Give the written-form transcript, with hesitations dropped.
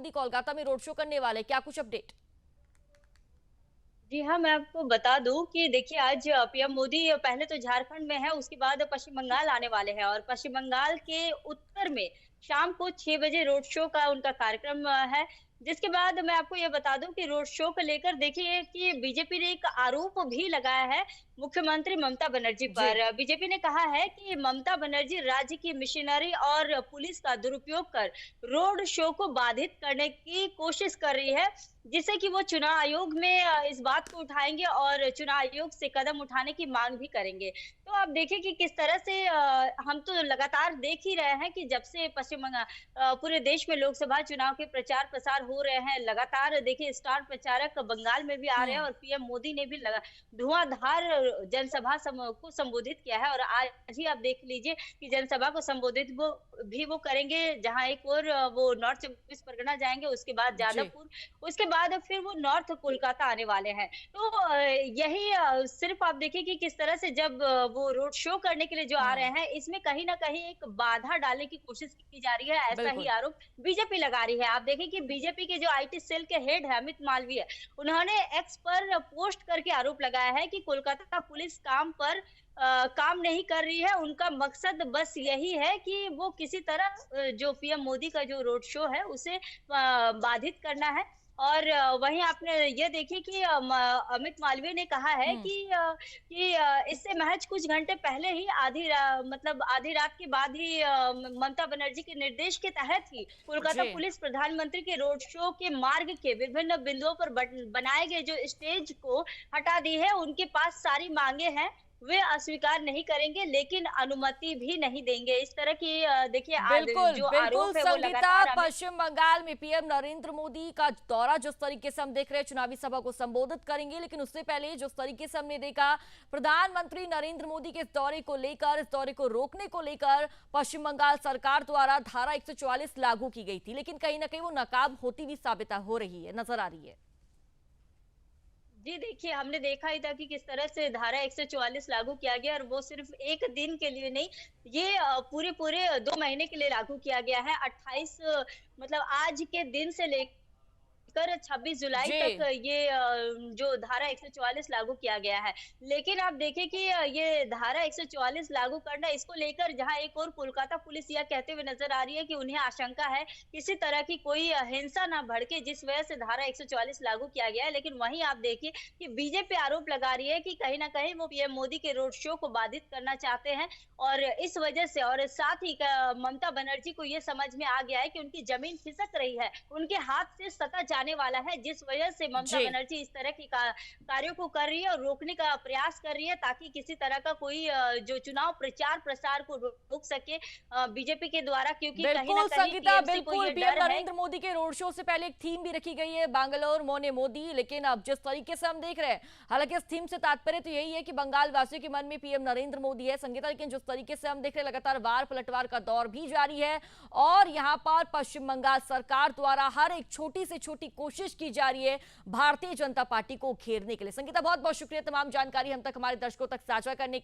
मोदी कोलकाता में road show करने वाले, क्या कुछ अपडेट? जी हाँ, मैं आपको बता दूँ कि देखिए आज पीएम मोदी पहले तो झारखंड में है, उसके बाद पश्चिम बंगाल आने वाले हैं और पश्चिम बंगाल के उत्तर में शाम को 6 बजे रोड शो का उनका कार्यक्रम है। जिसके बाद मैं आपको ये बता दूँ कि रोड शो को लेकर देखिए कि बीजेपी ने एक आरोप भी लगाया है मुख्यमंत्री ममता बनर्जी जी। पर। बीजेपी ने कहा है कि ममता बनर्जी राज्य की मिशनरी और पुलिस का दुरुपयोग कर रोड शो को बाधित करने की कोशिश कर रही है। जिससे कि वो चुनाव आयोग में इस बात को उठाएँगे और चुनाव आयोग से कदम उठाने की माँग भी करेंगे। तो आप देखिए कि किस तरह से हम तो लगातार देख ही रहे हैं कि जब से पूरे देश में लोकसभा चुनाव के प्रचार-प्रसार हो रहे हैं, लगातार देखिए स्टार प्रचारक बंगाल में भी आ रहे हैं हम्म। और पीएम मोदी ने भी लगा धुआंधार जनसभा को संबोधित किया है और आज ही आप देख लीजिए कि जनसभा को संबोधित वो करेंगे, जहाँ एक और वो नॉर्थ 24 परगना जाएँगे, उसके बाद जी। जादवपुर, उसके बाद फिर वो नॉर्थ कोलकाता आने वाले हैं। तो यही सिर्फ़ आप देखिए कि किस तरह से जब वो रोड शो करने के लिए जो आ रहे हम्म। हैं, इसमें कहीं न कहीं एक बाधा डालने की कोशिश की जा रही है, ऐसा ही बिल्कुल। आरोप बीजेपी लगा रही है। आप देखें कि बीजेपी के जो आईटी सेल के हेड हैं अमित मालवीय, उन्होंने एक्स पर पोस्ट करके आरोप लगाया है कि कोलकाता पुलिस काम नहीं कर रही है। उनका मकसद बस यही है कि वो किसी तरह जो पीएम मोदी का जो रोड शो है, उसे बाधित करना है। और वहीं आपने ये देखिए कि अमित मालवीय ने कहा है हम्म। कि इससे महज कुछ घंटे पहले ही मतलब आधी रात के बाद ही ममता बनर्जी के निर्देश के तहत ही कोलकाता जी। पुलिस प्रधानमंत्री के रोड शो के मार्ग के विभिन्न बिंदुओं पर बनाए गए जो स्टेज को हटा दी है। उनके पास सारी मांगे हैं, वे अस्वीकार नहीं करेंगे लेकिन अनुमति भी नहीं देंगे। इस तरह की देखिए बिल्कुल, जो बिल्कुल आरोप है वो संगीता, लगातार अमित पश्चिम बंगाल में पीएम नरेंद्र मोदी का दौरा जिस तरीके से हम देख रहे हैं, चुनावी सभा को संबोधित करेंगे, लेकिन उससे पहले जिस तरीके से हमने देखा प्रधानमंत्री नरेंद्र मोदी के इस दौरे को लेकर, इस दौरे को रोकने को लेकर पश्चिम बंगाल सरकार द्वारा धारा 144 लागू की गई थी, लेकिन कहीं ना कहीं वो नाकाम होती भी साबित हो रही है, नजर आ रही है। जी देखिए, हमने देखा ही था कि किस तरह से धारा 144 लागू किया गया और वो सिर्फ़ 1 दिन के लिए नहीं, ये पूरे-पूरे 2 महीने के लिए लागू किया गया है। 28 मतलब आज के दिन से लेकर 26 जुलाई तक जी। ये जो धारा 144 लागू किया गया है। लेकिन आप देखें कि ये धारा 144 लागू करना इसको लेकर जहाँ एक और कोलकाता पुलिस यह कहते हुए नज़र आ रही है कि उन्हें आशंका है, किसी तरह की कोई हिंसा ना भड़के जिस वजह से धारा 144 लागू किया गया है। लेकिन वहीं आप देखिए कि बीजेपी आरोप लगा रही है कि कहीं न कहीं वो पीएम मोदी के रोड शो को बाधित करना चाहते हैं और इस वजह से और साथ ही ममता बनर्जी को ये समझ में आ गया है कि उनकी ज़मीन खिसक रही है, उनके हाथ से सटा जाने वाला है, जिस वजह से ममता जी। बनर्जी इस तरह की कार्यों को कर रही है और रोकने का प्रयास कर रही है ताकि किसी तरह का कोई जो चुनाव प्रचार प्रसार को रोक सके बीजेपी के द्वारा क्योंकि कहीं न बिल्कुल कहीं संगीता, टीएमसी को बिल्कुल ये पीएम डर है। नरेंद्र मोदी के रोड शो से पहले एक थीम भी रखी गई है, बैंगलोर मोने मोदी, लेकिन अब जिस तरीके से हम देख रहे हैं, हालांकि इस थीम से तात्पर्य तो यही है कि बंगाल वासियों के मन में पीएम नरेंद्र मोदी है संगीता, लेकिन जिस तरीके से हम देख रहे हैं लगातार वार पलटवार का दौर भी जारी है और यहाँ पर पश्चिम बंगाल सरकार द्वारा हर एक छोटी से छोटी कोशिश की जा रही है भारतीय जनता पार्टी को घेरने के लिए। संगीता, बहुत बहुत शुक्रिया तमाम जानकारी हम तक हमारे दर्शकों तक साझा करने के लिए।